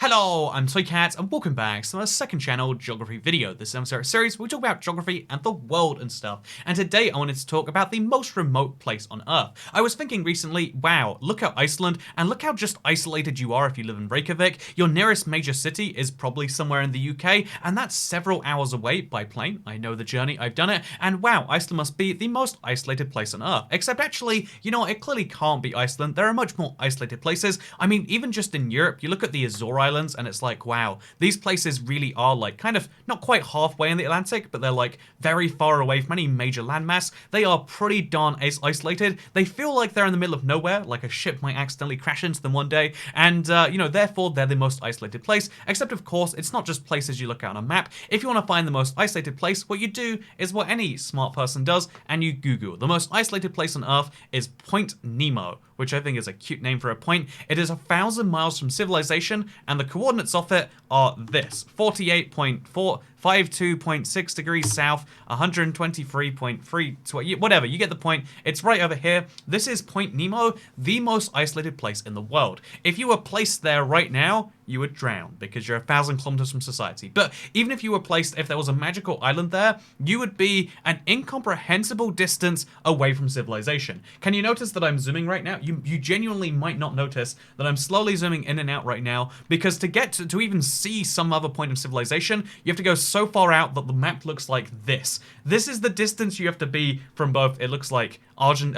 Hello, I'm ToyCat and welcome back to my second channel geography video. This is a series where we talk about geography and the world and stuff. And today I wanted to talk about the most remote place on Earth. I was thinking recently, wow, look at Iceland and look how just isolated you are if you live in Reykjavik. Your nearest major city is probably somewhere in the UK and that's several hours away by plane. I know the journey, I've done it, and wow, Iceland must be the most isolated place on Earth. Except actually, you know, it clearly can't be Iceland. There are much more isolated places. I mean, even just in Europe, you look at the Azores Islands and it's like, wow, these places really are like kind of not quite halfway in the Atlantic, but they're like very far away from any major landmass. They are pretty darn isolated. They feel like they're in the middle of nowhere, like a ship might accidentally crash into them one day, and you know, therefore they're the most isolated place. Except of course, it's not just places you look at on a map. If you want to find the most isolated place, what you do is what any smart person does, and you Google. The most isolated place on Earth is Point Nemo, which I think is a cute name for a point. It is 1,000 miles from civilization, and the coordinates of it are this: 48.452.6 degrees south, 123.3, whatever, you get the point. It's right over here. This is Point Nemo, the most isolated place in the world. If you were placed there right now, you would drown because you're 1,000 kilometers from society. But even if you were placed, if there was a magical island there, you would be an incomprehensible distance away from civilization. Can you notice that I'm zooming right now? You genuinely might not notice that I'm slowly zooming in and out right now, because to get to even see some other point of civilization, you have to go so far out that the map looks like this. This is the distance you have to be from both, it looks like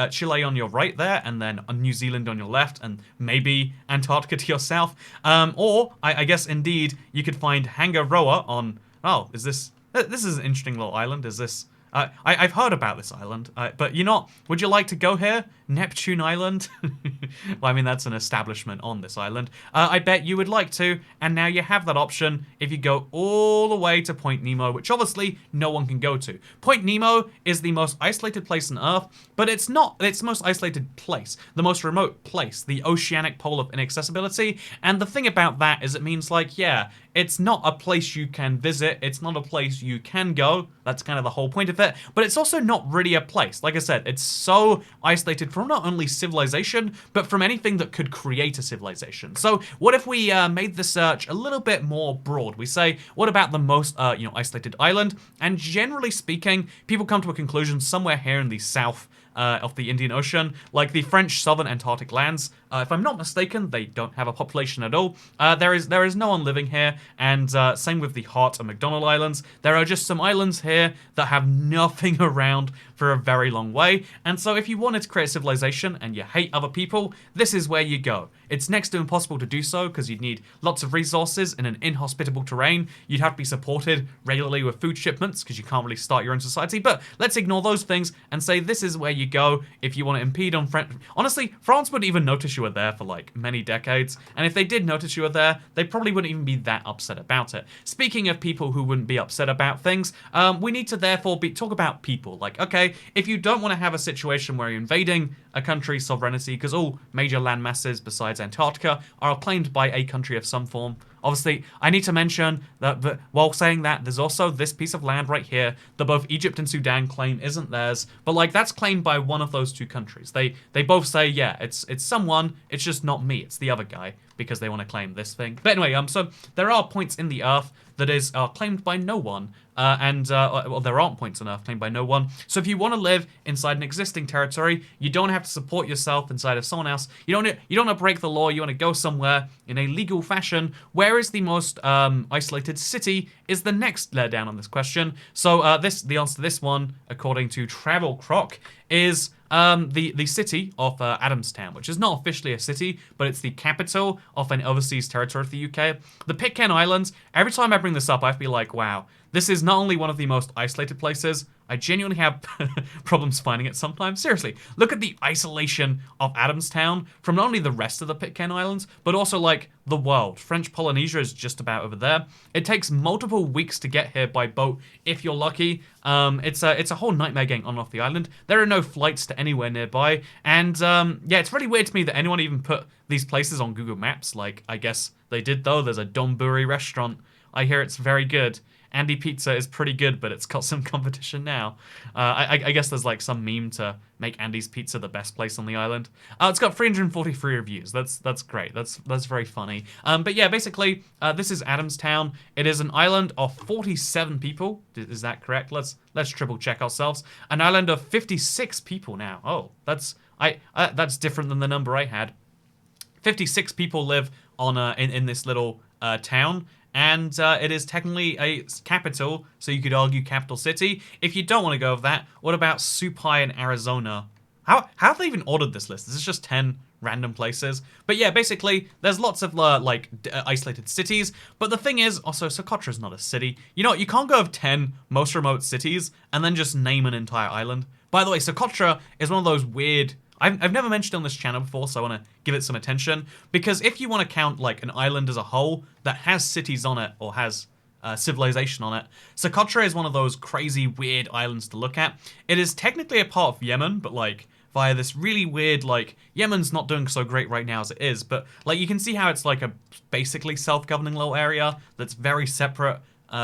Chile on your right there, and then New Zealand on your left, and maybe Antarctica to your south. Or, I guess indeed, you could find Hangaroa on, oh, is this is an interesting little island, is this? I've heard about this island, but you know, would you like to go here? Neptune Island? Well, I mean, that's an establishment on this island. I bet you would like to, and now you have that option if you go all the way to Point Nemo, which obviously no one can go to. Point Nemo is the most isolated place on Earth, but it's not, it's the most isolated place, the most remote place, the oceanic pole of inaccessibility, and the thing about that is it means like, yeah, it's not a place you can visit, it's not a place you can go, that's kind of the whole point of it, but it's also not really a place. Like I said, it's so isolated from not only civilization, but from anything that could create a civilization. So what if we made the search a little bit more broad? We say, what about the most isolated island? And generally speaking, people come to a conclusion somewhere here in the south of the Indian Ocean, like the French southern Antarctic lands. If I'm not mistaken, they don't have a population at all. There is no one living here, and same with the Hart and McDonald Islands. There are just some islands here that have nothing around for a very long way, and so if you wanted to create a civilization and you hate other people, this is where you go. It's next to impossible to do so because you'd need lots of resources in an inhospitable terrain. You'd have to be supported regularly with food shipments because you can't really start your own society, but let's ignore those things and say this is where you go if you want to impede on France. Honestly, France wouldn't even notice you were there for like many decades, and if they did notice you were there, they probably wouldn't even be that upset about it. Speaking of people who wouldn't be upset about things, we need to therefore talk about people. Like, okay, if you don't want to have a situation where you're invading a country's sovereignty, because all major land masses besides Antarctica are claimed by a country of some form. Obviously, I need to mention that while saying that, there's also this piece of land right here that both Egypt and Sudan claim isn't theirs, but like that's claimed by one of those two countries. They both say, yeah, it's someone, it's just not me, it's the other guy, because they want to claim this thing. But anyway, so there are points in the Earth that is claimed by no one, well, there aren't points on Earth claimed by no one. So if you want to live inside an existing territory, you don't have to support yourself inside of someone else. You don't want to break the law. You want to go somewhere in a legal fashion. Where is the most isolated city? Is the next layer down on this question. So the answer to this one, according to Travel Croc, is the city of Adamstown, which is not officially a city, but it's the capital of an overseas territory of the UK. The Pitcairn Islands, every time I bring this up, I have to be like, wow, this is not only one of the most isolated places, I genuinely have problems finding it sometimes. Seriously, look at the isolation of Adamstown from not only the rest of the Pitcairn Islands, but also like the world. French Polynesia is just about over there. It takes multiple weeks to get here by boat if you're lucky. It's a whole nightmare getting on and off the island. There are no flights to anywhere nearby, and yeah, it's really weird to me that anyone even put these places on Google Maps. Like, I guess they did though. There's a Donburi restaurant I hear it's very good. Andy Pizza is pretty good, but it's got some competition now. I guess there's like some meme to make Andy's Pizza the best place on the island. It's got 343 reviews. That's great. That's very funny. But yeah, basically, this is Adamstown. It is an island of 47 people. Is that correct? Let's triple check ourselves. An island of 56 people now. Oh, that's different than the number I had. 56 people live on in this little town. And it is technically a capital, so you could argue capital city. If you don't want to go with that, what about Supai in Arizona? How have they even ordered this list? This is just 10 random places. But yeah, basically, there's lots of isolated cities. But the thing is, also, Socotra is not a city. You know, you can't go with 10 most remote cities and then just name an entire island. By the way, Socotra is one of those weird... I've never mentioned it on this channel before, so I want to give it some attention. Because if you want to count like an island as a whole that has cities on it or has civilization on it, Socotra is one of those crazy weird islands to look at. It is technically a part of Yemen, but like via this really weird, like, Yemen's not doing so great right now as it is, but like you can see how it's like a basically self-governing little area that's very separate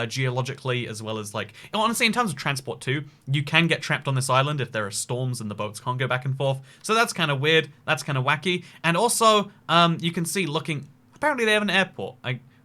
geologically, as well as like, honestly, in terms of transport too, you can get trapped on this island if there are storms and the boats can't go back and forth. So that's kind of weird. That's kind of wacky. And also, you can see looking, apparently they have an airport.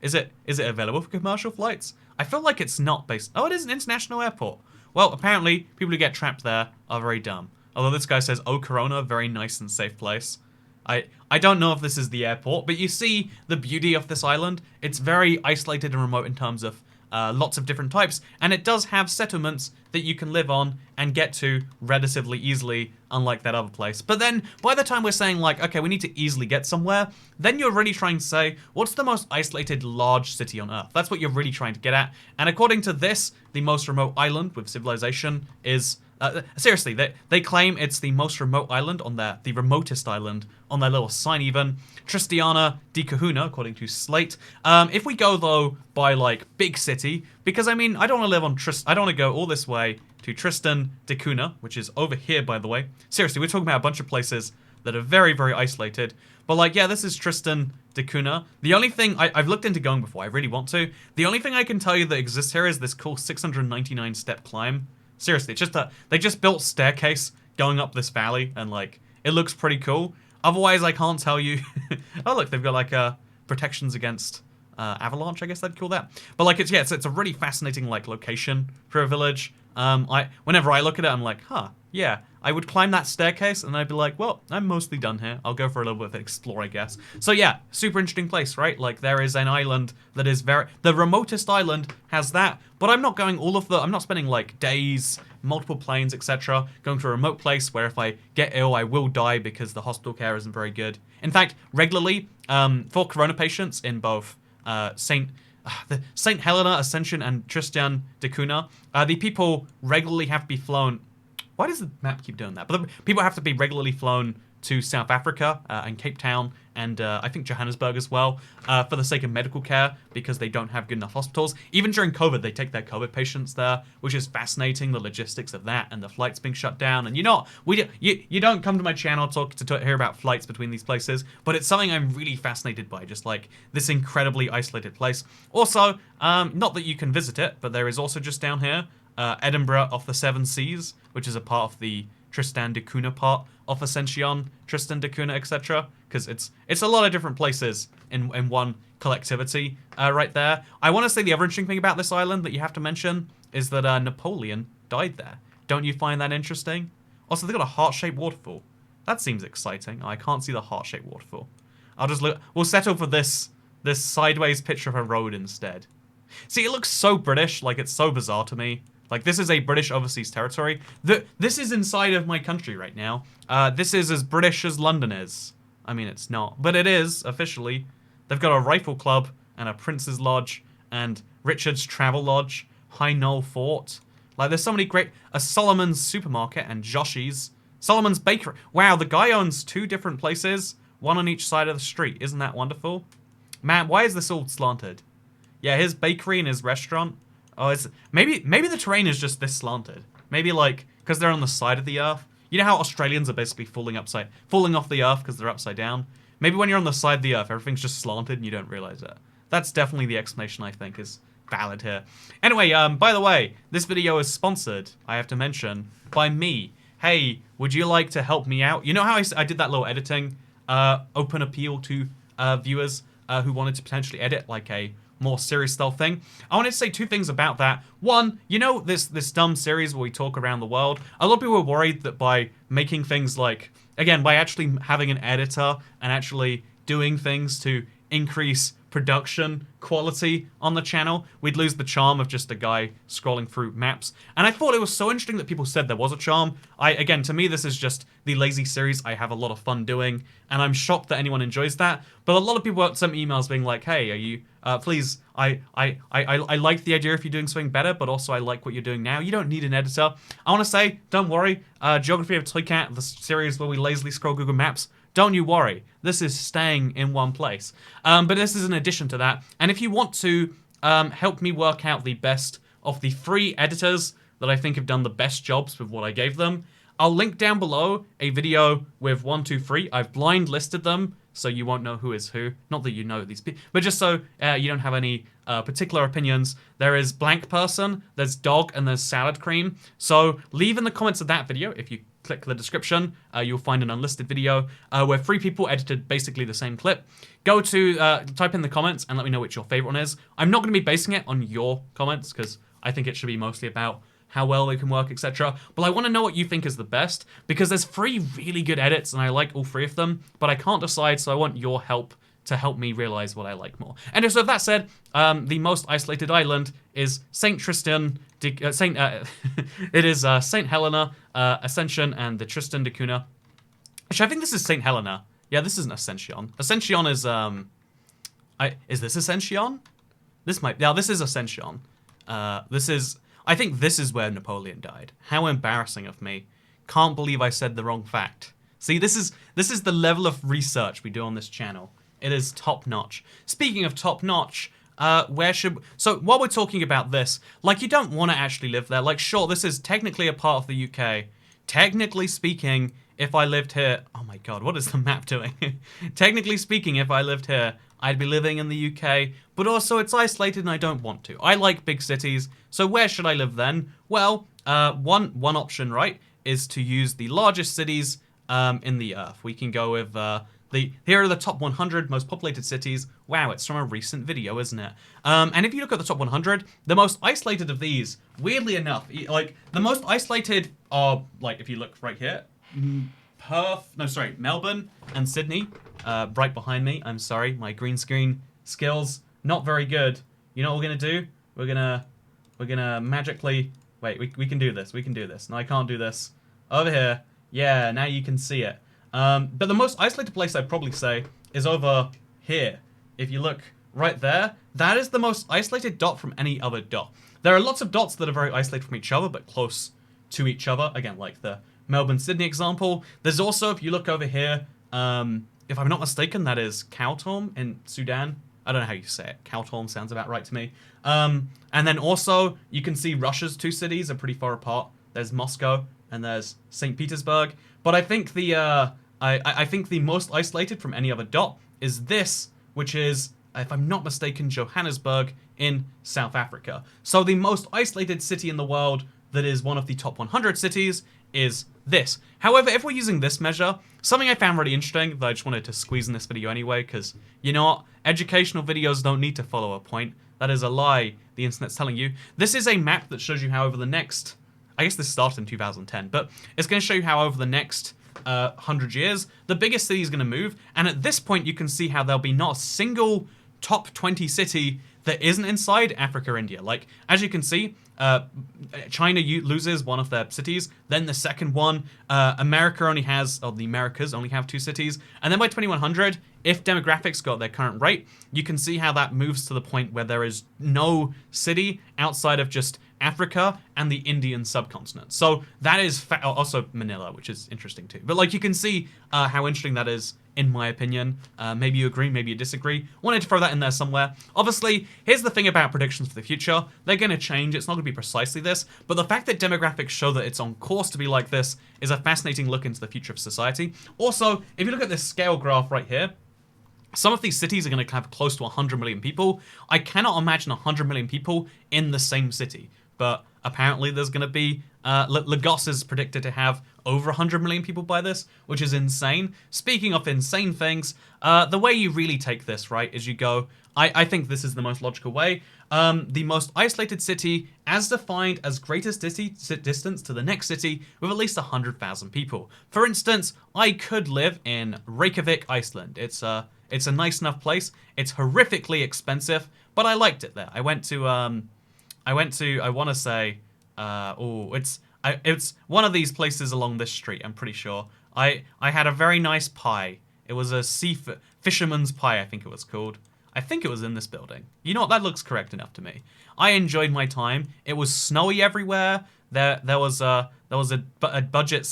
Is it available for commercial flights? I feel like it's not based. Oh, it is an international airport. Well, apparently people who get trapped there are very dumb. Although this guy says, "Oh, Corona, very nice and safe place." I don't know if this is the airport, but you see the beauty of this island. It's very isolated and remote in terms of lots of different types, and it does have settlements that you can live on and get to relatively easily, unlike that other place. But then, by the time we're saying like, okay, we need to easily get somewhere, then you're really trying to say, what's the most isolated large city on Earth? That's what you're really trying to get at. And according to this, the most remote island with civilization is... seriously, they claim it's the most remote island on the remotest island on their little sign even. Tristan da Cunha, according to Slate. If we go though by like big city, because I mean I don't want to live on I don't want to go all this way to Tristan da Cunha, which is over here by the way. Seriously, we're talking about a bunch of places that are very, very isolated. But like, yeah, this is Tristan da Cunha. The only thing I've looked into going before, I really want to. The only thing I can tell you that exists here is this cool 699 step climb. Seriously, it's just that they just built staircase going up this valley, and like it looks pretty cool. Otherwise, I can't tell you. Oh look, they've got like protections against avalanche, I guess they'd call that. But like it's a really fascinating like location for a village. Whenever I look at it, I'm like, huh, yeah, I would climb that staircase, and I'd be like, well, I'm mostly done here. I'll go for a little bit of explore, I guess. So yeah, super interesting place, right? Like there is an island that is the remotest island has that, but I'm not going I'm not spending like days, multiple planes, etc. going to a remote place where if I get ill, I will die because the hospital care isn't very good. In fact, regularly, for corona patients in both St. Helena, Ascension, and Tristan da Cunha, the people regularly have to be flown. Why does the map keep doing that? But the people have to be regularly flown to South Africa and Cape Town and I think Johannesburg as well for the sake of medical care because they don't have good enough hospitals. Even during COVID, they take their COVID patients there, which is fascinating, the logistics of that and the flights being shut down. And you don't come to my channel to hear about flights between these places, but it's something I'm really fascinated by, just like this incredibly isolated place. Also, not that you can visit it, but there is also just down here Edinburgh off the Seven Seas, which is a part of the Tristan da Cunha part of Ascension, Tristan da Cunha, etc. Because it's a lot of different places in one collectivity right there. I want to say the other interesting thing about this island that you have to mention is that Napoleon died there. Don't you find that interesting? Also, they've got a heart-shaped waterfall. That seems exciting. I can't see the heart-shaped waterfall. I'll just look. We'll settle for this sideways picture of a road instead. See, it looks so British. Like, it's so bizarre to me. Like, this is a British overseas territory. This is inside of my country right now. This is as British as London is. I mean, it's not, but it is, officially. They've got a rifle club and a Prince's Lodge and Richard's Travel Lodge, High Knoll Fort. Like, there's so many great... A Solomon's Supermarket and Joshy's. Solomon's Bakery. Wow, the guy owns 2 different places, one on each side of the street. Isn't that wonderful? Man, why is this all slanted? Yeah, his bakery and his restaurant. Oh, it's maybe the terrain is just this slanted. Maybe like because they're on the side of the Earth. You know how Australians are basically falling off the Earth because they're upside down. Maybe when you're on the side of the Earth, everything's just slanted and you don't realize it. That's definitely the explanation I think is valid here. Anyway, by the way, this video is sponsored, I have to mention, by me. Hey, would you like to help me out? You know how I did that little editing, open appeal to viewers who wanted to potentially edit like a more serious style thing? I wanted to say two things about that. One, you know this dumb series where we talk around the world? A lot of people were worried that by making things like, again, by actually having an editor and actually doing things to increase production quality on the channel, we'd lose the charm of just a guy scrolling through maps. And I thought it was so interesting that people said there was a charm. Again, to me, this is just the lazy series I have a lot of fun doing, and I'm shocked that anyone enjoys that. But a lot of people sent me emails being like, hey, are you, please, I like the idea if you're doing something better, but also I like what you're doing now. You don't need an editor. I want to say, don't worry, Geography of Toycat, the series where we lazily scroll Google Maps, don't you worry, this is staying in one place. But this is an addition to that. And if you want to help me work out the best of the 3 editors that I think have done the best jobs with what I gave them, I'll link down below a video with 1, 2, 3. I've blind listed them, so you won't know who is who. Not that you know these people, but just so you don't have any particular opinions. There is Blank Person, there's Dog, and there's Salad Cream. So leave in the comments of that video, if you click the description, you'll find an unlisted video where 3 people edited basically the same clip. Go to, type in the comments and let me know which your favorite one is. I'm not going to be basing it on your comments because I think it should be mostly about how well they can work, etc. But I want to know what you think is the best because there's 3 really good edits and I like all 3 of them, but I can't decide, so I want your help to help me realize what I like more. And so that said, the most isolated island is St. Tristan, it is St. Helena, Ascension, and the Tristan da Cunha. Actually, I think this is St. Helena. Yeah, this isn't Ascension. Ascension is, is this Ascension? This might, yeah, this is Ascension. I think this is where Napoleon died. How embarrassing of me. Can't believe I said the wrong fact. See, this is the level of research we do on this channel. It is top-notch. Speaking of top-notch, so while we're talking about this, like, you don't want to actually live there. Like, sure, this is technically a part of the UK. Technically speaking, if I lived here, oh my god, what is the map doing? Technically speaking, if I lived here, I'd be living in the UK, but also it's isolated and I don't want to. I like big cities, so where should I live then? Well, one option, right, is to use the largest cities in the Earth. We can go with here are the top 100 most populated cities. Wow, it's from a recent video, isn't it? And if you look at the top 100, the most isolated of these, weirdly enough, like, the most isolated are, like, if you look right here, Melbourne and Sydney, right behind me. I'm sorry, my green screen skills, not very good. You know what we're gonna do? We're gonna magically, wait, we can do this, No, I can't do this. Over here, yeah, now you can see it. But the most isolated place I'd probably say is over here. If you look right there, that is the most isolated dot from any other dot. There are lots of dots that are very isolated from each other, but close to each other. Again, like the Melbourne-Sydney example. There's also, if you look over here, if I'm not mistaken, that is Khartoum in Sudan. I don't know how you say it. Khartoum sounds about right to me. And then also, you can see Russia's 2 cities are pretty far apart. There's Moscow and there's St. Petersburg. But I think I think the most isolated from any other dot is this, which is, if I'm not mistaken, Johannesburg in South Africa. So the most isolated city in the world that is one of the top 100 cities is this. However, if we're using this measure, something I found really interesting that I just wanted to squeeze in this video anyway, because, you know what, educational videos don't need to follow a point. That is a lie the internet's telling you. This is a map that shows you how over the next, I guess this started in 2010, but it's going to show you how over the next 100 years, the biggest city is going to move, and at this point you can see how there'll be not a single top 20 city that isn't inside Africa or India. Like, as you can see, China loses one of their cities, then the second one, America only has, or the Americas only have 2 cities, and then by 2100, if demographics go at their current rate, you can see how that moves to the point where there is no city outside of just Africa and the Indian subcontinent. So that is also Manila, which is interesting too. But like, you can see how interesting that is, in my opinion. Maybe you agree, maybe you disagree. Wanted to throw that in there somewhere. Obviously, here's the thing about predictions for the future. They're going to change. It's not going to be precisely this. But the fact that demographics show that it's on course to be like this is a fascinating look into the future of society. Also, if you look at this scale graph right here, Some of these cities are going to have close to 100 million people. I cannot imagine 100 million people in the same city. But apparently there's going to be... Lagos is predicted to have over 100 million people by this, which is insane. Speaking of insane things, the way you really take this, right, is you go... I think this is the most logical way. The most isolated city, as defined as greatest distance to the next city with at least 100,000 people. For instance, I could live in Reykjavik, Iceland. It's a nice enough place. It's horrifically expensive, but I liked it there. I want to say, it's one of these places along this street, I'm pretty sure. I had a very nice pie. It was a fisherman's pie, I think it was called. I think it was in this building. You know what? That looks correct enough to me. I enjoyed my time. It was snowy everywhere. There was a budget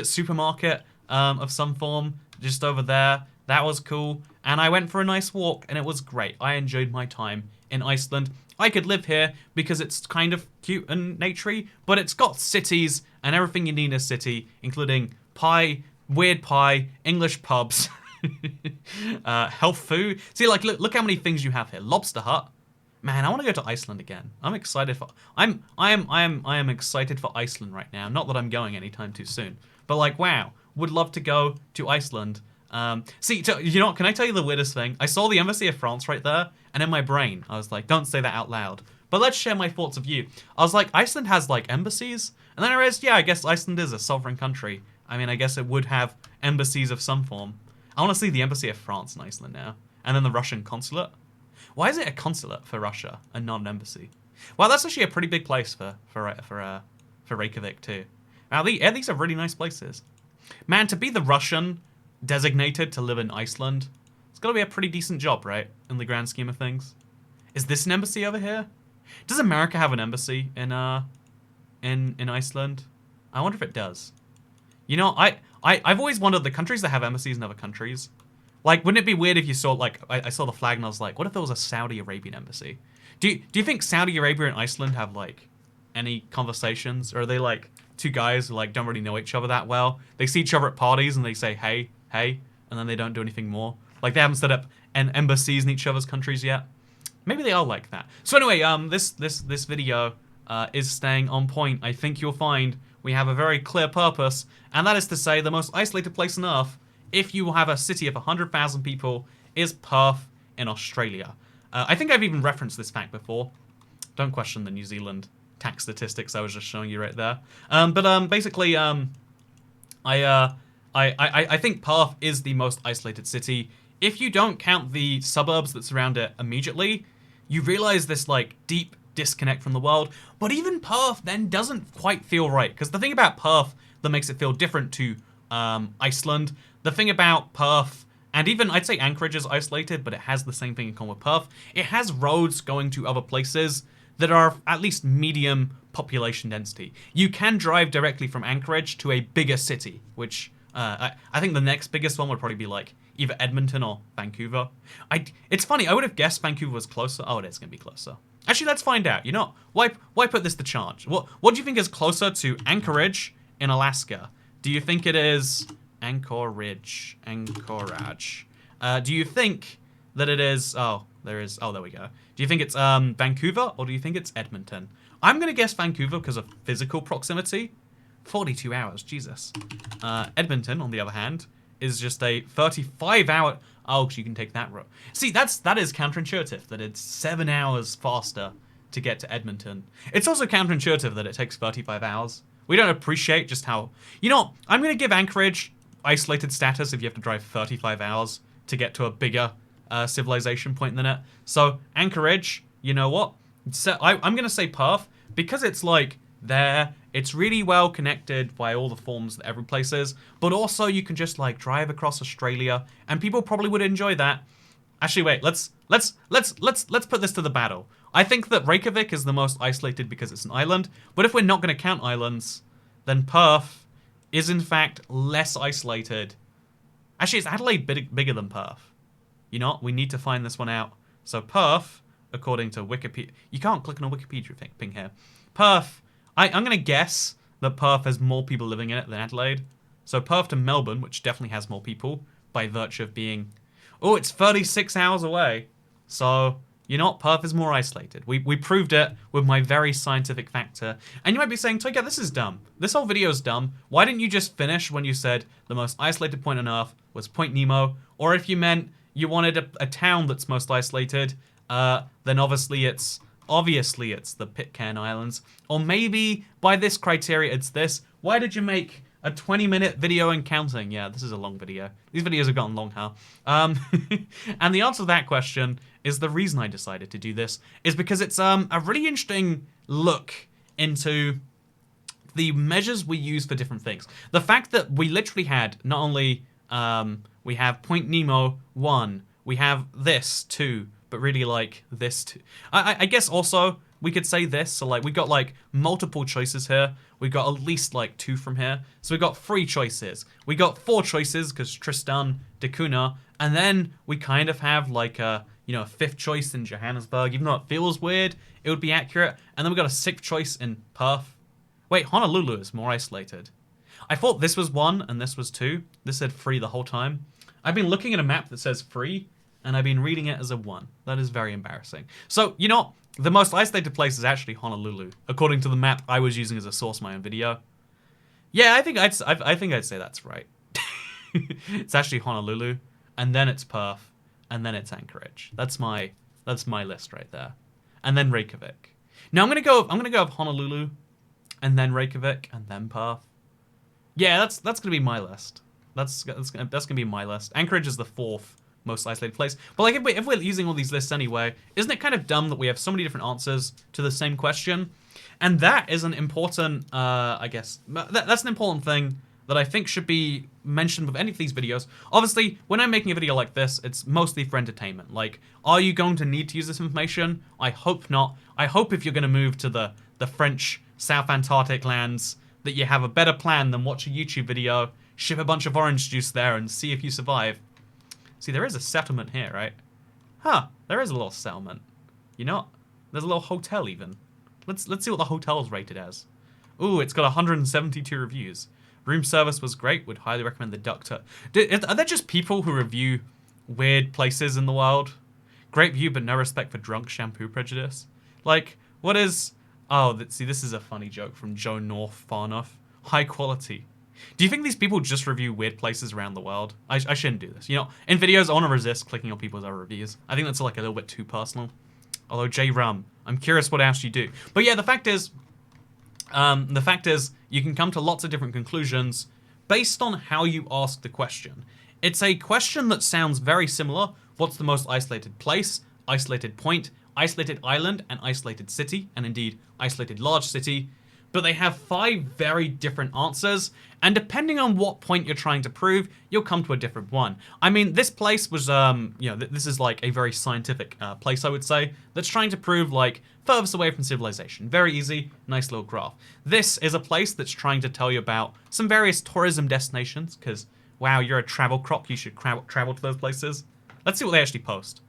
supermarket of some form just over there. That was cool. And I went for a nice walk, and it was great. I enjoyed my time in Iceland. I could live here because it's kind of cute and naturey, but it's got cities and everything you need in a city, including pie, weird pie, English pubs. Health food. See, like, look how many things you have here. Lobster Hut. Man, I want to go to Iceland again. I'm excited for. I am excited for Iceland right now. Not that I'm going anytime too soon, but like, wow, would love to go to Iceland. See, you know what? Can I tell you the weirdest thing? I saw the Embassy of France right there, and in my brain, I was like, don't say that out loud. But let's share my thoughts of you. I was like, Iceland has like embassies, and then I realized, yeah, I guess Iceland is a sovereign country. I mean, I guess it would have embassies of some form. I want to see the Embassy of France in Iceland now. And then the Russian consulate. Why is it a consulate for Russia and not an embassy? Well, that's actually a pretty big place for Reykjavik too. Now, these are really nice places. Man, to be the Russian designated to live in Iceland, it's got to be a pretty decent job, right? In the grand scheme of things. Is this an embassy over here? Does America have an embassy in Iceland? I wonder if it does. You know, I've always wondered the countries that have embassies in other countries. Like, wouldn't it be weird if you saw, like, I saw the flag and I was like, what if there was a Saudi Arabian embassy? Do you think Saudi Arabia and Iceland have, like, any conversations? Or are they, like, two guys who, like, don't really know each other that well? They see each other at parties and they say, hey, and then they don't do anything more. Like, they haven't set up embassies in each other's countries yet. Maybe they are like that. So anyway, this video is staying on point. I think you'll find we have a very clear purpose, and that is to say the most isolated place on Earth, if you have a city of 100,000 people, is Perth in Australia. I think I've even referenced this fact before. Don't question the New Zealand tax statistics I was just showing you right there. Basically, I think Perth is the most isolated city. If you don't count the suburbs that surround it immediately, you realize this, like, deep disconnect from the world. But even Perth then doesn't quite feel right, because the thing about Perth that makes it feel different to Iceland, the thing about Perth, and even I'd say Anchorage is isolated, but it has the same thing in common with Perth. It has roads going to other places that are at least medium population density. You can drive directly from Anchorage to a bigger city, which I think the next biggest one would probably be like either Edmonton or Vancouver. It's funny, I would have guessed Vancouver was closer. Oh, it is going to be closer. Actually, let's find out. You know, why put this to charge? What do you think is closer to Anchorage in Alaska? Do you think it is Anchorage? Do you think that it is... Oh, there we go. Do you think it's Vancouver, or do you think it's Edmonton? I'm going to guess Vancouver because of physical proximity. 42 hours, Jesus. Edmonton, on the other hand, is just a 35-hour... Oh, you can take that road. See, that is counterintuitive, that it's 7 hours faster to get to Edmonton. It's also counterintuitive that it takes 35 hours. We don't appreciate just how... You know, I'm going to give Anchorage isolated status if you have to drive 35 hours to get to a bigger civilization point than it. So, Anchorage, you know what? So I'm going to say Perth, because it's like there, it's really well connected by all the forms that every place is, but also you can just like drive across Australia, and people probably would enjoy that. Actually, wait, let's put this to the battle. I think that Reykjavik is the most isolated because it's an island, but if we're not going to count islands, then Perth is in fact less isolated. Actually, is Adelaide bigger than Perth? You know what? We need to find this one out. So Perth, according to Wikipedia... You can't click on a Wikipedia thing here. Perth, I'm going to guess that Perth has more people living in it than Adelaide. So Perth to Melbourne, which definitely has more people by virtue of being... Oh, it's 36 hours away. So, you know what? Perth is more isolated. We proved it with my very scientific factor. And you might be saying, Toyka, this is dumb. This whole video is dumb. Why didn't you just finish when you said the most isolated point on Earth was Point Nemo? Or if you meant you wanted a town that's most isolated, then obviously it's the Pitcairn Islands. Or maybe by this criteria it's this. Why did you make a 20-minute video and counting? Yeah, this is a long video. These videos have gotten long, huh? And the answer to that question is the reason I decided to do this is because it's a really interesting look into the measures we use for different things. The fact that we literally had not only we have Point Nemo 1, we have this 2, but really like this 2. I guess also we could say this, so like we got like multiple choices here. We got at least like 2 from here. So we got 3 choices. We got 4 choices because Tristan da Cunha, and then we kind of have like a, you know, a 5th choice in Johannesburg. Even though it feels weird, it would be accurate. And then we got a 6th choice in Perth. Wait, Honolulu is more isolated. I thought this was 1 and this was 2. This said 3 the whole time. I've been looking at a map that says 3, and I've been reading it as a 1. That is very embarrassing. So, you know, the most isolated place is actually Honolulu, according to the map I was using as a source for my own video. Yeah, I think I'd say that's right. It's actually Honolulu, and then it's Perth, and then it's Anchorage. That's my list right there, and then Reykjavik. Now I'm gonna go with Honolulu, and then Reykjavik, and then Perth. Yeah, that's gonna be my list. That's gonna be my list. Anchorage is the 4th most isolated place. But like if we're using all these lists anyway, isn't it kind of dumb that we have so many different answers to the same question? And that is an important, I guess, that's an important thing that I think should be mentioned with any of these videos. Obviously, when I'm making a video like this, it's mostly for entertainment. Like, are you going to need to use this information? I hope not. I hope if you're going to move to the French South Antarctic lands, that you have a better plan than watch a YouTube video, ship a bunch of orange juice there, and see if you survive. See, there is a settlement here, right? Huh, there is a little settlement. You know what? There's a little hotel even. Let's see what the hotel's rated as. Ooh, it's got 172 reviews. Room service was great. Would highly recommend the Doctor. Are there just people who review weird places in the world? Great view, but no respect for drunk shampoo prejudice. Like, what is... Oh, see, this is a funny joke from Joe North, far enough. High quality. Do you think these people just review weird places around the world? I shouldn't do this. You know, in videos, I want to resist clicking on people's other reviews. I think that's like a little bit too personal. Although, J Rum, I'm curious what else you do. But yeah, the fact is, you can come to lots of different conclusions based on how you ask the question. It's a question that sounds very similar. What's the most isolated place, isolated point, isolated island, and isolated city, and indeed, isolated large city. But they have 5 very different answers, and depending on what point you're trying to prove, you'll come to a different one. I mean, this place was, you know, this is like a very scientific place, I would say, that's trying to prove, like, furthest away from civilization. Very easy, nice little graph. This is a place that's trying to tell you about some various tourism destinations, because, wow, you're a travel croc, you should travel to those places. Let's see what they actually post.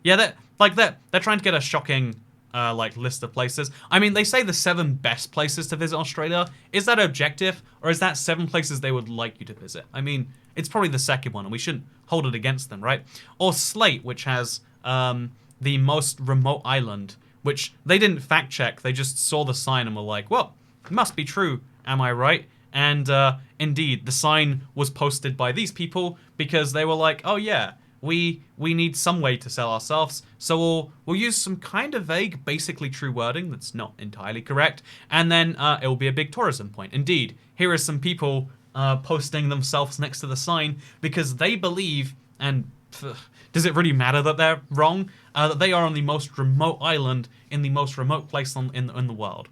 Yeah, they're trying to get a shocking... like list of places. I mean, they say the 7 best places to visit Australia. Is that objective, or is that 7 places they would like you to visit? I mean, it's probably the second one, and we shouldn't hold it against them, right? Or Slate, which has the most remote island, which they didn't fact check. They just saw the sign and were like, well, it must be true. Am I right? And indeed, the sign was posted by these people because they were like, oh yeah, we need some way to sell ourselves, so we'll use some kind of vague, basically true wording that's not entirely correct, and then it will be a big tourism point. Indeed, here are some people posting themselves next to the sign because they believe, and does it really matter that they're wrong, that they are on the most remote island in the most remote place in the world.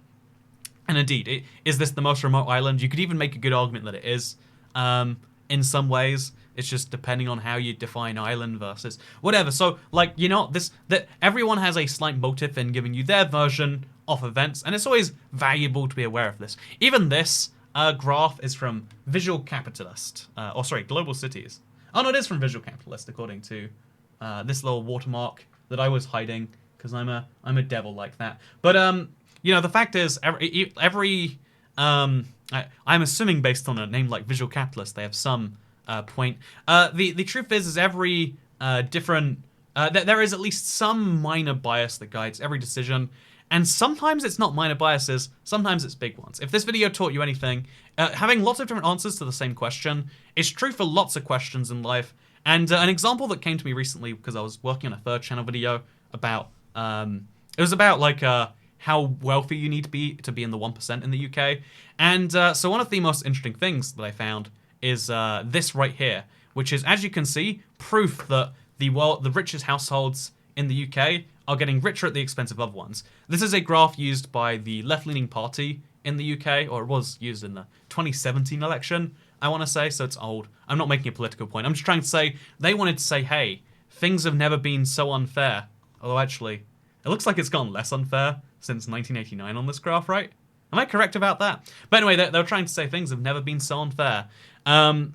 And indeed, is this the most remote island? You could even make a good argument that it is, in some ways. It's just depending on how you define island versus whatever. So, like, you know, that everyone has a slight motive in giving you their version of events, and it's always valuable to be aware of this. Even this graph is from Visual Capitalist, Global Cities. Oh no, it is from Visual Capitalist, according to this little watermark that I was hiding because I'm a devil like that. But you know, the fact is, I'm assuming based on a name like Visual Capitalist, they have some point. The truth is every different. There is at least some minor bias that guides every decision. And sometimes it's not minor biases, sometimes it's big ones. If this video taught you anything, having lots of different answers to the same question is true for lots of questions in life. And an example that came to me recently, because I was working on a third channel video about, it was about like how wealthy you need to be in the 1% in the UK. And so one of the most interesting things that I found is this right here, which is, as you can see, proof that the richest households in the UK are getting richer at the expense of other ones. This is a graph used by the left-leaning party in the UK, or it was used in the 2017 election, I want to say, so it's old. I'm not making a political point. I'm just trying to say, they wanted to say, hey, things have never been so unfair. Although actually, it looks like it's gotten less unfair since 1989 on this graph, right? Am I correct about that? But anyway, they were trying to say things have never been so unfair. So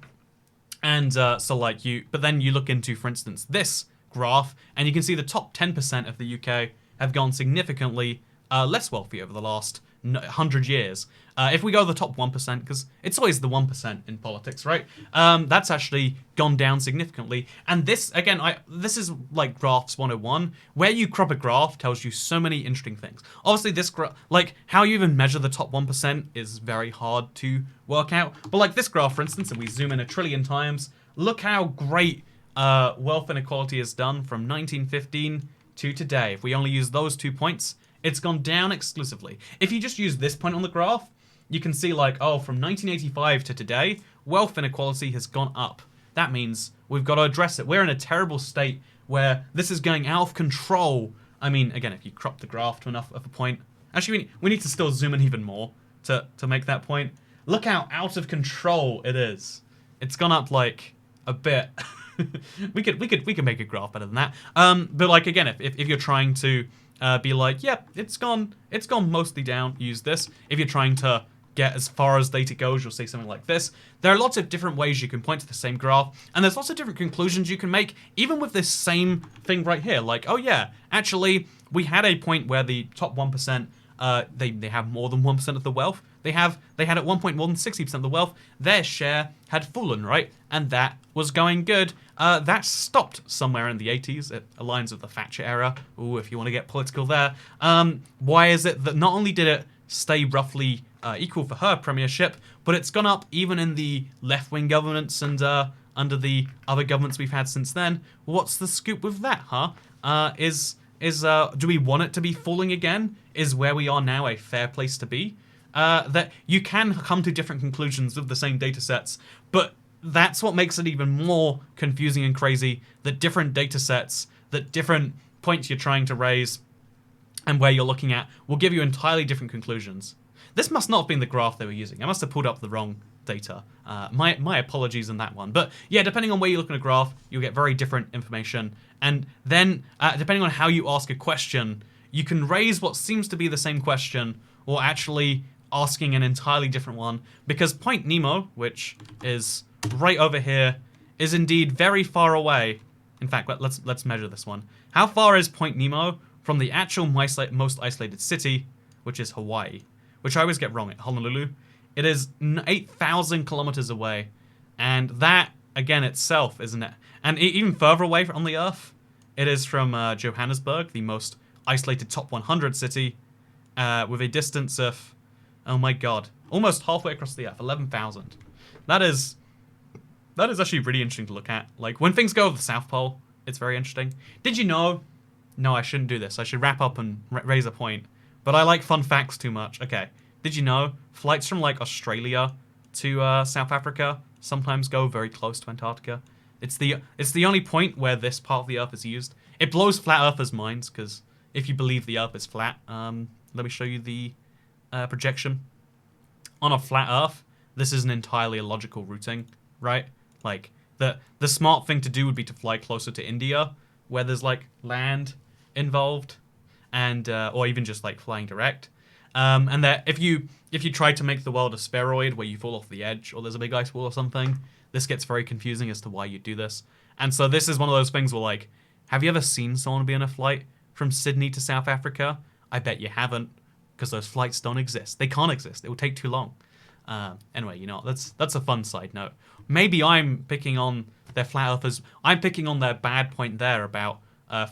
like but then you look into, for instance, this graph, and you can see the top 10% of the UK have gone significantly less wealthy over the last 100 years. If we go to the top 1%, because it's always the 1% in politics, right? That's actually gone down significantly. And this, again, this is like Graphs 101. Where you crop a graph tells you so many interesting things. Obviously, this graph, like how you even measure the top 1% is very hard to work out. But like this graph, for instance, if we zoom in 1 trillion times, look how great wealth inequality is done from 1915 to today. If we only use those 2 points, it's gone down exclusively. If you just use this point on the graph, you can see like, oh, from 1985 to today, wealth inequality has gone up. That means we've got to address it. We're in a terrible state where this is going out of control. I mean, again, if you crop the graph to enough of a point, actually we need to still zoom in even more to make that point. Look how out of control it is. It's gone up like a bit. we could make a graph better than that. But like again, if you're trying to be like, yep, it's gone mostly down, use this. If you're trying to get as far as data goes, you'll say something like this. There are lots of different ways you can point to the same graph, and there's lots of different conclusions you can make, even with this same thing right here. Like, oh yeah, actually, we had a point where the top 1%, they have more than 1% of the wealth. They had at one point more than 60% of the wealth. Their share had fallen, right? And that was going good. That stopped somewhere in the 80s. It aligns with the Thatcher era. Ooh, if you want to get political there. Why is it that not only did it stay roughly equal for her premiership, but it's gone up even in the left-wing governments and under the other governments we've had since then? What's the scoop with that, huh? Do we want it to be falling again? Is where we are now a fair place to be? That you can come to different conclusions with the same data sets, but that's what makes it even more confusing and crazy, that different data sets, that different points you're trying to raise and where you're looking at will give you entirely different conclusions. This must not have been the graph they were using. I must have pulled up the wrong data. My apologies on that one. But yeah, depending on where you look in a graph, you'll get very different information. And then, depending on how you ask a question, you can raise what seems to be the same question, or actually asking an entirely different one. Because Point Nemo, which is right over here, is indeed very far away. In fact, let's measure this one. How far is Point Nemo from the actual most isolated city, which is Hawaii? Which I always get wrong, at Honolulu. It is 8,000 kilometers away. And that, again, itself, isn't it? And even further away on the Earth, it is from Johannesburg, the most isolated top 100 city, with a distance of, oh my god, almost halfway across the Earth, 11,000. That is actually really interesting to look at. Like, when things go to the South Pole, it's very interesting. Did you know? No, I shouldn't do this. I should wrap up and raise a point. But I like fun facts too much. Okay. Did you know flights from like Australia to South Africa sometimes go very close to Antarctica? It's the only point where this part of the Earth is used. It blows flat earthers' minds, because if you believe the Earth is flat, let me show you the projection. On a flat Earth, this is an entirely illogical routing, right? Like the smart thing to do would be to fly closer to India, where there's like land involved, and or even just like flying direct. And that if you try to make the world a spheroid where you fall off the edge, or there's a big ice wall or something, this gets very confusing as to why you do this. And so this is one of those things where, like, have you ever seen someone be on a flight from Sydney to South Africa? I bet you haven't, because those flights don't exist. They can't exist. It will take too long. Anyway, you know, that's a fun side note. Maybe I'm picking on their flat earthers. I'm picking on their bad point there about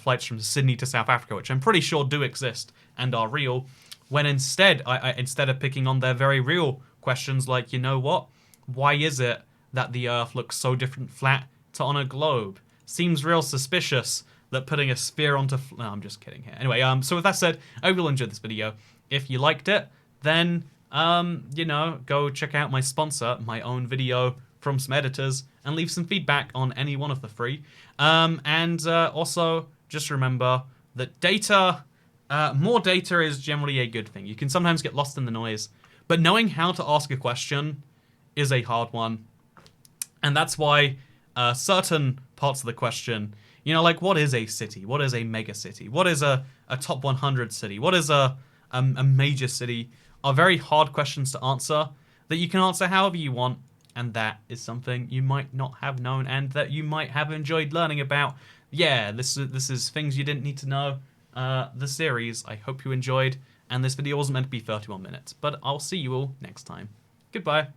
flights from Sydney to South Africa, which I'm pretty sure do exist and are real. When instead, instead of picking on their very real questions, like, you know what? Why is it that the Earth looks so different flat to on a globe? Seems real suspicious that putting a sphere onto... No, I'm just kidding here. Anyway, so with that said, I hope you'll enjoy this video. If you liked it, then, you know, go check out my sponsor, my own video from some editors, and leave some feedback on any one of the three. And also, just remember that data... more data is generally a good thing. You can sometimes get lost in the noise, but knowing how to ask a question is a hard one. And that's why certain parts of the question, you know, like what is a city? What is a mega city? What is a top 100 city? What is a major city? Are very hard questions to answer that you can answer however you want. And that is something you might not have known and that you might have enjoyed learning about. Yeah, this is things you didn't need to know. The series. I hope you enjoyed, and this video wasn't meant to be 31 minutes, but I'll see you all next time. Goodbye.